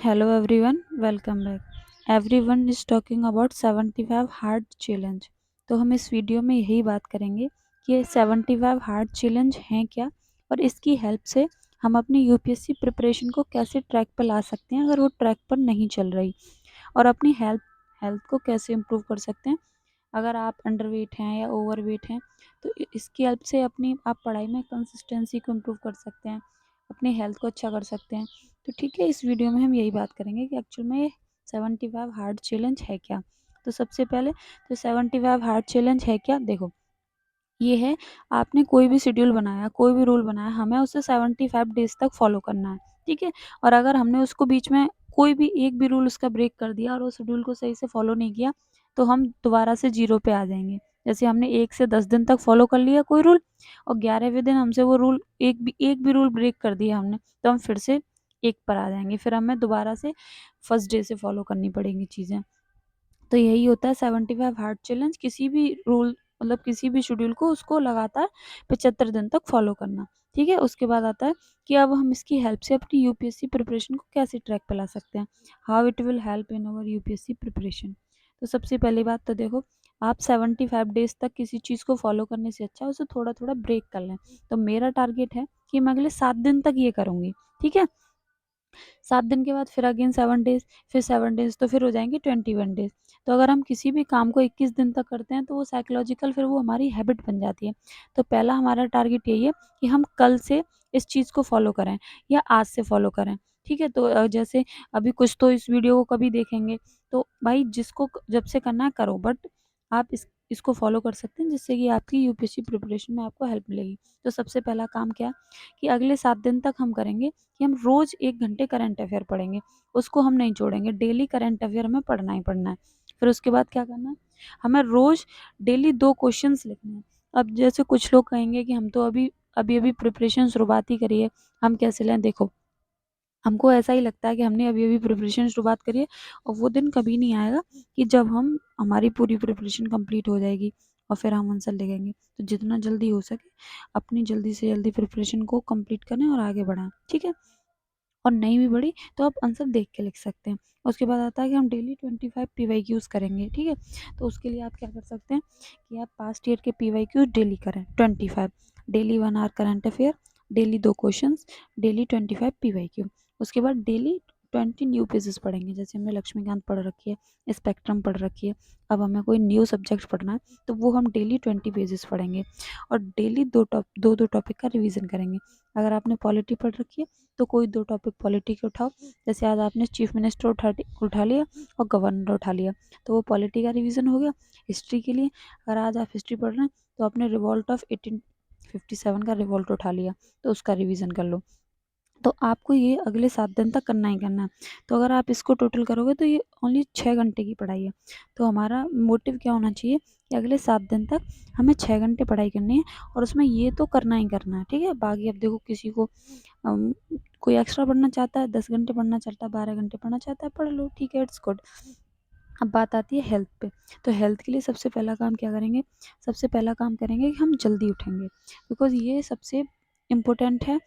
Hello everyone, welcome back. Everyone is talking about 75 hard challenge. तो हम इस video में यही बात करेंगे कि ये 75 हार्ड चैलेंज हैं क्या और इसकी हेल्प से हम अपनी यूपीएससी प्रिपरेशन को कैसे ट्रैक पर ला सकते हैं अगर वो ट्रैक पर नहीं चल रही, और अपनी हेल्थ को कैसे इम्प्रूव कर सकते हैं अगर आप अंडरवेट हैं या ओवरवेट हैं। तो इसकी हेल्प से अपनी आप पढ़ाई में कंसिस्टेंसी को इम्प्रूव कर सकते हैं, अपनी हेल्थ को अच्छा कर सकते हैं। तो ठीक है, इस वीडियो में हम यही बात करेंगे कि एक्चुअल में ये 75 हार्ड चैलेंज है क्या। तो सबसे पहले तो 75 हार्ड चैलेंज है क्या, देखो ये है, आपने कोई भी शेड्यूल बनाया, कोई भी रूल बनाया, हमें उसे 75 डेज तक फॉलो करना है। ठीक है, और अगर हमने उसको बीच में कोई भी एक भी रूल उसका ब्रेक कर दिया और उस शेड्यूल को सही से फॉलो नहीं किया तो हम दोबारा से जीरो पे आ जाएंगे। जैसे हमने 1 से 10 दिन तक फॉलो कर लिया कोई रूल और 11वें दिन हमसे वो रूल एक भी रूल ब्रेक कर दिया हमने, तो हम फिर से एक पर आ जाएंगे, फिर हमें दोबारा से फर्स्ट डे से फॉलो करनी पड़ेंगी चीज़ें। तो यही होता है 75 हार्ड चैलेंज, किसी भी रूल मतलब किसी भी शेड्यूल को उसको लगातार 75 दिन तक फॉलो करना। ठीक है, उसके बाद आता है कि अब हम इसकी हेल्प से अपनी यूपीएससी प्रिपरेशन को कैसे ट्रैक पे ला सकते हैं, how it will help in our UPSC preparation. तो सबसे पहली बात तो देखो, आप 75 डेज तक किसी चीज़ को फॉलो करने से अच्छा उसे थोड़ा थोड़ा ब्रेक कर लें। तो मेरा टारगेट है कि मैं अगले 7 दिन तक ये करूँगी। ठीक है, 7 दिन के बाद फिर अगेन 7 डेज, फिर 7 डेज, तो फिर हो जाएंगे 21 डेज। तो अगर हम किसी भी काम को 21 दिन तक करते हैं तो वो साइकोलॉजिकल फिर वो हमारी हैबिट बन जाती है। तो पहला हमारा टारगेट यही है कि हम कल से इस चीज़ को फॉलो करें या आज से फॉलो करें। ठीक है, तो जैसे अभी कुछ तो इस वीडियो को कभी देखेंगे, तो भाई जिसको जब से करना है करो, बट आप इसको फॉलो कर सकते हैं जिससे कि आपकी यूपीएससी प्रिपरेशन में आपको हेल्प मिलेगी। तो सबसे पहला काम क्या, कि अगले 7 दिन तक हम करेंगे कि हम रोज़ 1 घंटे करंट अफेयर पढ़ेंगे, उसको हम नहीं छोड़ेंगे, डेली करंट अफेयर हमें पढ़ना ही पढ़ना है। फिर उसके बाद क्या करना है, हमें रोज़ डेली 2 क्वेश्चंस लिखने हैं। अब जैसे कुछ लोग कहेंगे कि हम तो अभी अभी अभी प्रिपरेशन शुरुआत ही करी है, हम कैसे लें। देखो, हमको ऐसा ही लगता है कि हमने अभी अभी प्रिपरेशन शुरुआत करी है, और वो दिन कभी नहीं आएगा कि जब हम हमारी पूरी प्रिपरेशन कंप्लीट हो जाएगी और फिर हम आंसर लिखेंगे। तो जितना जल्दी हो सके अपनी जल्दी से जल्दी प्रिपरेशन को कंप्लीट करें और आगे बढ़ाएं। ठीक है, और नहीं भी बढ़ी तो आप आंसर देख के लिख सकते हैं। उसके बाद आता है कि हम डेली 25 पीवाईक्यूज करेंगे। ठीक है, तो उसके लिए आप क्या कर सकते हैं कि आप पास्ट ईयर के पीवाईक्यूज डेली करें 25, daily 1 hour current affair, daily 2 questions, daily 25 PYQ. उसके बाद डेली 20 न्यू पेजेस पढ़ेंगे। जैसे हमने लक्ष्मीकांत पढ़ रखी है, स्पेक्ट्रम पढ़ रखी है, अब हमें कोई न्यू सब्जेक्ट पढ़ना है तो वो हम डेली 20 पेजेस पढ़ेंगे और डेली दो दो टॉपिक का रिवीजन करेंगे। अगर आपने पॉलिटी पढ़ रखी है तो कोई 2 टॉपिक पॉलिटी के उठाओ। जैसे आज आपने चीफ मिनिस्टर उठा लिया और गवर्नर उठा लिया, तो वो पॉलिटी का रिवीजन हो गया। हिस्ट्री के लिए अगर आज आप हिस्ट्री पढ़ रहे हैं तो आपने रिवॉल्ट ऑफ 1857 का रिवॉल्ट उठा लिया, तो उसका रिवीजन कर लो। तो आपको ये अगले 7 दिन तक करना ही करना है। तो अगर आप इसको टोटल करोगे तो ये ओनली 6 घंटे की पढ़ाई है। तो हमारा मोटिव क्या होना चाहिए कि अगले 7 दिन तक हमें 6 घंटे पढ़ाई करनी है और उसमें ये तो करना ही करना है। ठीक है, बाकी अब देखो किसी को कोई एक्स्ट्रा पढ़ना चाहता है, 10 घंटे पढ़ना चाहता है, 12 घंटे पढ़ना चाहता है, पढ़ लो, ठीक है, इट्स गुड। अब बात आती है हेल्थ पे। तो हेल्थ के लिए सबसे पहला काम क्या करेंगे, सबसे पहला काम करेंगे कि हम जल्दी उठेंगे, बिकॉज ये सबसे इम्पोर्टेंट है।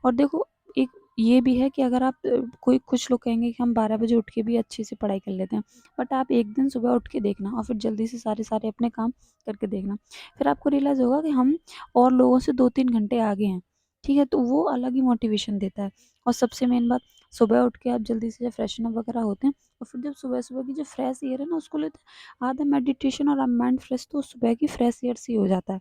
और देखो, एक ये भी है कि अगर आप कोई कुछ लोग कहेंगे कि हम 12 बजे उठ के भी अच्छे से पढ़ाई कर लेते हैं, बट आप एक दिन सुबह उठ के देखना और फिर जल्दी से सारे सारे अपने काम करके देखना, फिर आपको रियलाइज़ होगा कि हम और लोगों से 2-3 घंटे आगे हैं। ठीक है, तो वो अलग ही मोटिवेशन देता है। और सबसे मेन बात, सुबह उठ के आप जल्दी से जब फ्रेशन अप वगैरह होते हैं और फिर जब सुबह सुबह की जो फ्रेश एयर है ना उसको लेते हैं, आधा मेडिटेशन और आप माइंड फ्रेश, तो सुबह की फ्रेश एयर से ही हो जाता है।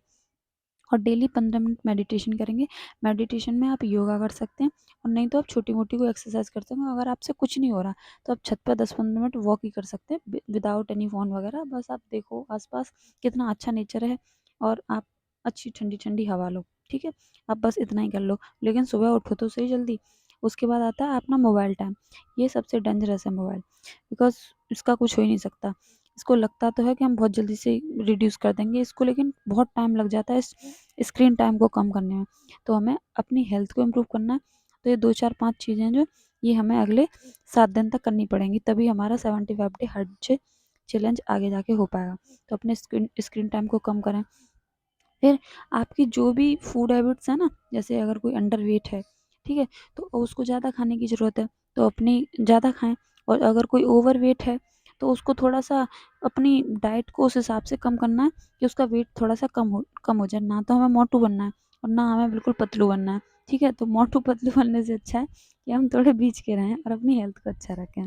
और डेली 15 मिनट मेडिटेशन करेंगे। मेडिटेशन में आप योगा कर सकते हैं और नहीं तो आप छोटी मोटी कोई एक्सरसाइज कर सकते हैं। अगर आपसे कुछ नहीं हो रहा तो आप छत पर 10-15 मिनट वॉक ही कर सकते हैं विदाउट एनी फ़ोन वगैरह। बस आप देखो आसपास कितना अच्छा नेचर है और आप अच्छी ठंडी ठंडी हवा लो। ठीक है, आप बस इतना ही कर लो, लेकिन सुबह उठो तो सही जल्दी। उसके बाद आता है अपना मोबाइल टाइम। ये सबसे डेंजरस है मोबाइल, बिकॉज इसका कुछ हो ही नहीं सकता। इसको लगता तो है कि हम बहुत जल्दी से रिड्यूस कर देंगे इसको, लेकिन बहुत टाइम लग जाता है इस स्क्रीन टाइम को कम करने में। तो हमें अपनी हेल्थ को इम्प्रूव करना है। तो ये 2 4 5 चीज़ें जो ये हमें अगले 7 दिन तक करनी पड़ेंगी, तभी हमारा 75 डे हर्ड चैलेंज आगे जाके हो पाएगा। तो अपने स्क्रीन स्क्रीन टाइम को कम करें। फिर आपकी जो भी फूड हैबिट्स है ना, जैसे अगर कोई अंडर वेट है, ठीक है, तो उसको ज़्यादा खाने की ज़रूरत है, तो अपनी ज़्यादा खाएं। और अगर कोई ओवरवेट है तो उसको थोड़ा सा अपनी डाइट को उस हिसाब से कम करना है कि उसका वेट थोड़ा सा कम हो जाए। ना तो हमें मोटू बनना है और ना हमें बिल्कुल पतलू बनना है, ठीक है। तो मोटू पतलू बनने से अच्छा है कि हम थोड़े बीच के रहें और अपनी हेल्थ को अच्छा रखें।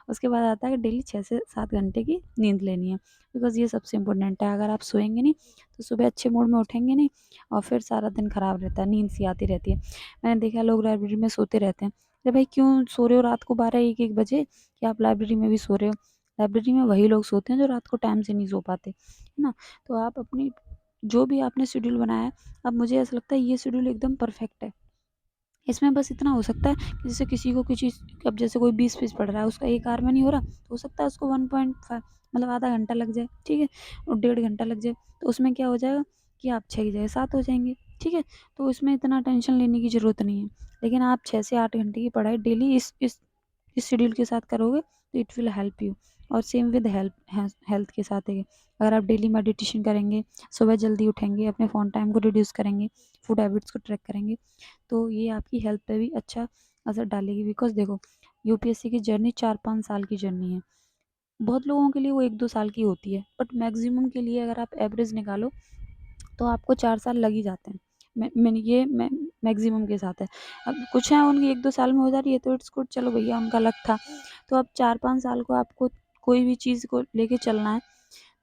उसके बाद आता है कि डेली 6 से 7 घंटे की नींद लेनी है, बिकॉज ये सबसे इम्पोर्टेंट है। अगर आप सोएंगे नहीं तो सुबह अच्छे मूड में उठेंगे नहीं और फिर सारा दिन खराब रहता है, नींद सी आती रहती है। मैंने देखा है लोग लाइब्रेरी में सोते रहते हैं। अरे भाई क्यों सो रहे हो रात को 12-1 बजे कि आप लाइब्रेरी में भी सो रहे हो? लाइब्रेरी में वही लोग सोते हैं जो रात को टाइम से नहीं सो पाते, है ना। तो आप अपनी जो भी आपने शेड्यूल बनाया है, अब मुझे ऐसा लगता है ये शेड्यूल एकदम परफेक्ट है। इसमें बस इतना हो सकता है कि जैसे किसी को कुछ अब जैसे कोई 20 पेज पढ़ रहा है, उसका 1 आवर में नहीं हो रहा, तो हो सकता है उसको 1.5 मतलब आधा घंटा लग जाए, ठीक है, और 1.5 घंटा लग जाए। तो उसमें क्या हो जाएगा कि आप 6 की जगह 7 हो जाएंगे, ठीक है। तो इसमें इतना टेंशन लेने की ज़रूरत नहीं है। लेकिन आप 6 से 8 घंटे की पढ़ाई डेली इस शेड्यूल के साथ करोगे तो इट विल हेल्प यू। और सेम विद हेल्थ के साथ है। अगर आप डेली मेडिटेशन करेंगे, सुबह जल्दी उठेंगे, अपने फ़ोन टाइम को रिड्यूस करेंगे, फूड हैबिट्स को ट्रैक करेंगे, तो ये आपकी हेल्थ पे भी अच्छा असर डालेगी। बिकॉज देखो, यूपीएससी की जर्नी 4-5 साल की जर्नी है। बहुत लोगों के लिए वो 1-2 साल की होती है, बट मैक्सिमम के लिए अगर आप एवरेज निकालो तो आपको 4 साल लग ही जाते हैं। मैंने ये मैक्सिमम के साथ है। अब कुछ है उनकी 1-2 साल में हो जा रही है तो इट्स गुड, चलो भैया उनका लक था। तो अब 4-5 साल को आपको कोई भी चीज़ को लेके चलना है,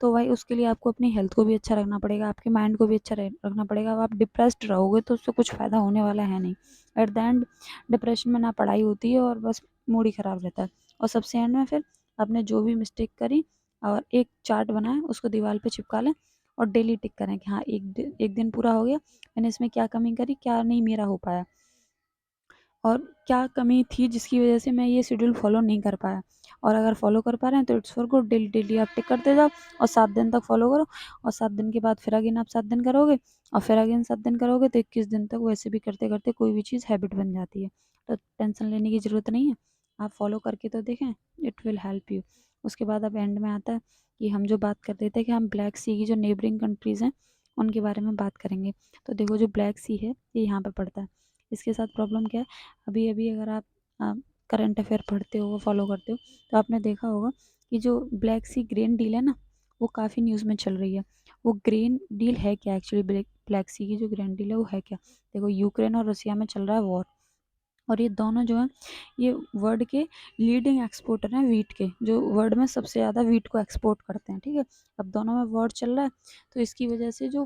तो भाई उसके लिए आपको अपनी हेल्थ को भी अच्छा रखना पड़ेगा, आपके माइंड को भी अच्छा रखना पड़ेगा। अब आप डिप्रेस्ड रहोगे तो उससे कुछ फ़ायदा होने वाला है नहीं। एट द एंड डिप्रेशन में ना पढ़ाई होती है और बस मूड ही ख़राब रहता है। और सबसे एंड में फिर आपने जो भी मिस्टेक करी और एक चार्ट बनाए उसको दीवार पे चिपका लें और डेली टिक करें कि हाँ एक दिन पूरा हो गया, मैंने इसमें क्या कमी करी, क्या नहीं मेरा हो पाया, और क्या कमी थी जिसकी वजह से मैं ये शेड्यूल फॉलो नहीं कर पाया। और अगर फॉलो कर पा रहे हैं तो it's for good, daily daily आप टिक करते जाओ और 7 दिन तक फॉलो करो। और 7 दिन के बाद फिर अगेन आप 7 दिन करोगे और फिर अगेन 7 दिन करोगे तो 21 दिन तक वैसे भी करते करते कोई भी चीज़ हैबिट बन जाती है। तो टेंशन लेने की ज़रूरत नहीं है, आप फॉलो करके तो देखें, इट विल हेल्प यू। उसके बाद अब एंड में आता है कि हम जो बात कर रहे थे कि हम ब्लैक सी की जो नेबरिंग कंट्रीज़ हैं उनके बारे में बात करेंगे। तो देखो जो ब्लैक सी है ये यहाँ पर पड़ता है। इसके साथ प्रॉब्लम क्या है, अभी अभी अगर आप करंट अफेयर पढ़ते हो, फॉलो करते हो, तो आपने देखा होगा कि जो ब्लैक सी ग्रेन डील है ना, वो काफ़ी न्यूज़ में चल रही है। वो ग्रेन डील है क्या एक्चुअली? ब्लैक सी की जो ग्रेन डील है वो है क्या? देखो, यूक्रेन और रसिया में चल रहा है वॉर, और ये दोनों जो हैं ये वर्ल्ड के लीडिंग एक्सपोर्टर हैं वीट के, जो वर्ल्ड में सबसे ज़्यादा वीट को एक्सपोर्ट करते हैं, ठीक है। अब दोनों में वॉर चल रहा है, तो इसकी वजह से जो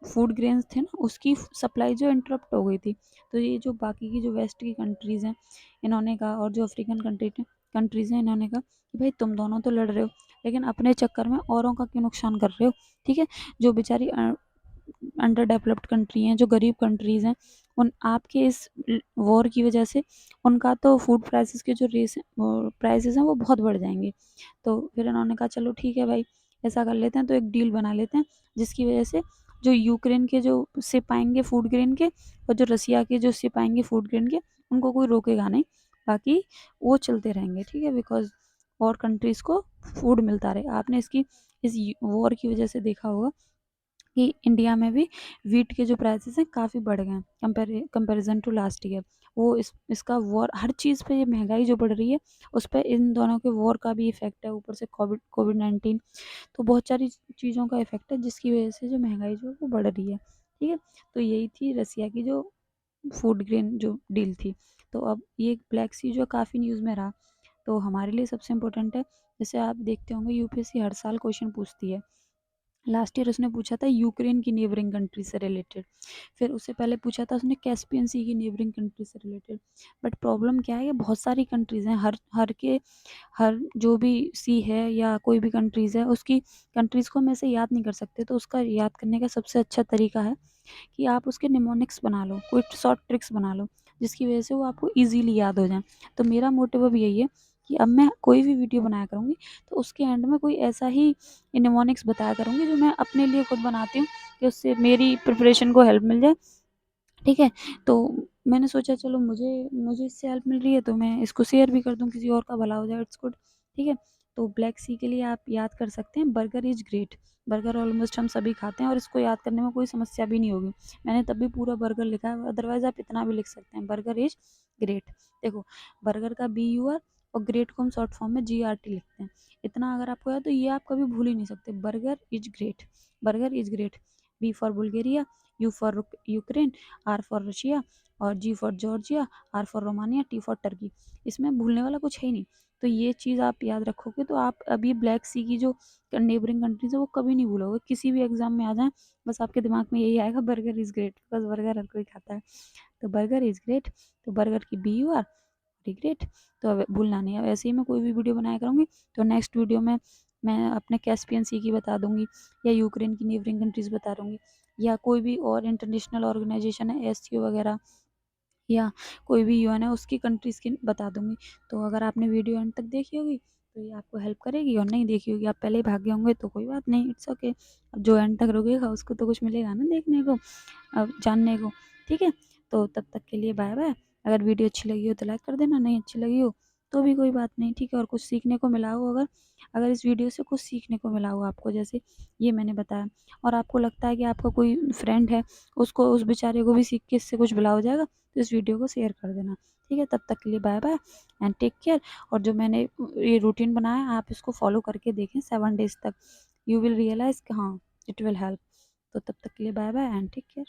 फूड ग्रेन्स थे ना उसकी सप्लाई जो इंटरप्ट हो गई थी। तो ये जो बाकी की जो वेस्ट की कंट्रीज़ हैं इन्होंने कहा, और जो अफ्रीकन कंट्रीज़ हैं इन्होंने कहा कि भाई तुम दोनों तो लड़ रहे हो, लेकिन अपने चक्कर में औरों का क्यों नुकसान कर रहे हो, ठीक है। जो बेचारी अंडर डेवलप्ड कंट्री हैं, जो गरीब कंट्रीज़ हैं, उन आपके इस वॉर की वजह से उनका तो फूड प्राइसेस के जो रेस प्राइसेस हैं वो बहुत बढ़ जाएंगे। तो फिर इन्होंने कहा चलो ठीक है भाई, ऐसा कर लेते हैं, तो एक डील बना लेते हैं जिसकी वजह से जो यूक्रेन के जो सिप आएंगे फूड ग्रेन के और जो रसिया के जो सिप आएंगे फूड ग्रेन के, उनको कोई रोकेगा नहीं, बाकी वो चलते रहेंगे, ठीक है। बिकॉज और कंट्रीज़ को फूड मिलता रहे। आपने इस वॉर की वजह से देखा होगा कि इंडिया में भी वीट के जो प्राइसेस हैं काफ़ी बढ़ गए हैं कंपैरिजन टू लास्ट ईयर। वो इसका वॉर हर चीज़ पे, ये महंगाई जो बढ़ रही है उस पर इन दोनों के वॉर का भी इफेक्ट है, ऊपर से कोविड 19। तो बहुत सारी चीज़ों का इफेक्ट है जिसकी वजह से जो महंगाई जो है वो बढ़ रही है, ठीक है। तो यही थी रसिया की जो फूड ग्रेन जो डील थी। तो अब ये ब्लैक सी जो काफ़ी न्यूज़ में रहा, तो हमारे लिए सबसे इम्पोर्टेंट है। जैसे आप देखते होंगे यूपीएससी हर साल क्वेश्चन पूछती है। लास्ट ईयर उसने पूछा था यूक्रेन की नेबरिंग कंट्री से रिलेटेड, फिर उससे पहले पूछा था उसने कैस्पियन सी की नेबरिंग कंट्री से रिलेटेड। बट प्रॉब्लम क्या है, ये बहुत सारी कंट्रीज़ हैं, हर जो भी सी है या कोई भी कंट्रीज़ है उसकी कंट्रीज़ को हम ऐसे याद नहीं कर सकते। तो उसका याद करने का सबसे अच्छा तरीका है कि आप उसके निमोनिक्स बना लो, कोई शॉर्ट ट्रिक्स बना लो जिसकी वजह से वो आपको ईजीली याद हो जाए। तो मेरा मोटिव अब यही है कि अब मैं कोई भी वीडियो बनाया करूँगी तो उसके एंड में कोई ऐसा ही निमोनिक्स बताया करूँगी जो मैं अपने लिए खुद बनाती हूँ, कि उससे मेरी प्रिपरेशन को हेल्प मिल जाए, ठीक है। तो मैंने सोचा चलो मुझे मुझे इससे हेल्प मिल रही है तो मैं इसको शेयर भी कर दूँ, किसी और का भला हो जाए, इट्स गुड, ठीक है। तो ब्लैक सी के लिए आप याद कर सकते हैं burger is great. Burger almost हम सभी खाते हैं और इसको याद करने में कोई समस्या भी नहीं होगी। मैंने तभी पूरा बर्गर लिखा है, अदरवाइज आप इतना भी लिख सकते हैं बर्गर इज ग्रेट। देखो बर्गर का BUR और ग्रेट को हम शॉर्ट फॉर्म में GRT लिखते हैं। इतना अगर आपको याद तो ये आप कभी भूल ही नहीं सकते, burger is great, burger is great. B for Bulgaria, U for Ukraine, R for Russia और G for Georgia, R for Romania, T for Turkey. इसमें भूलने वाला कुछ है ही नहीं। तो ये चीज़ आप याद रखोगे तो आप अभी ब्लैक सी की जो नेबरिंग कंट्रीज है वो कभी नहीं भूलोगे, किसी भी एग्जाम में आ जाए बस आपके दिमाग में यही आएगा बर्गर इज ग्रेट, बस बर्गर हर कोई खाता है। तो बर्गर इज ग्रेट, तो बर्गर की BUR ग्रेट। तो अब भूलना नहीं है। वैसे ही मैं कोई भी वीडियो बनाया करूँगी तो नेक्स्ट वीडियो में मैं अपने कैस्पियन सी की बता दूंगी, या यूक्रेन की नेबरिंग कंट्रीज बता दूंगी, या कोई भी और इंटरनेशनल ऑर्गेनाइजेशन है SCO वगैरह, या कोई भी UN है उसकी कंट्रीज़ की बता दूंगी। तो अगर आपने वीडियो एंड तक देखी होगी तो ये आपको हेल्प करेगी, और नहीं देखी होगी आप पहले ही भाग गए होंगे तो कोई बात नहीं, इट्स ओके। अब जो एंड तक रुकेगा उसको तो कुछ मिलेगा ना देखने को, अब जानने को। ठीक है, तो तब तक के लिए बाय बाय। अगर वीडियो अच्छी लगी हो तो लाइक कर देना, नहीं अच्छी लगी हो तो भी कोई बात नहीं, ठीक है। और कुछ सीखने को मिला हो, अगर अगर इस वीडियो से कुछ सीखने को मिला हो आपको, जैसे ये मैंने बताया, और आपको लगता है कि आपका कोई फ्रेंड है उसको, उस बेचारे को भी सीख के इससे कुछ भला हो जाएगा, तो इस वीडियो को शेयर कर देना। ठीक है, तब तक के लिए bye bye and take care. और जो मैंने ये रूटीन बनाया है आप इसको फॉलो करके देखें 7 डेज तक, यू विल रियलाइज कि हाँ इट विल हेल्प। तो तब तक के लिए bye bye and take care.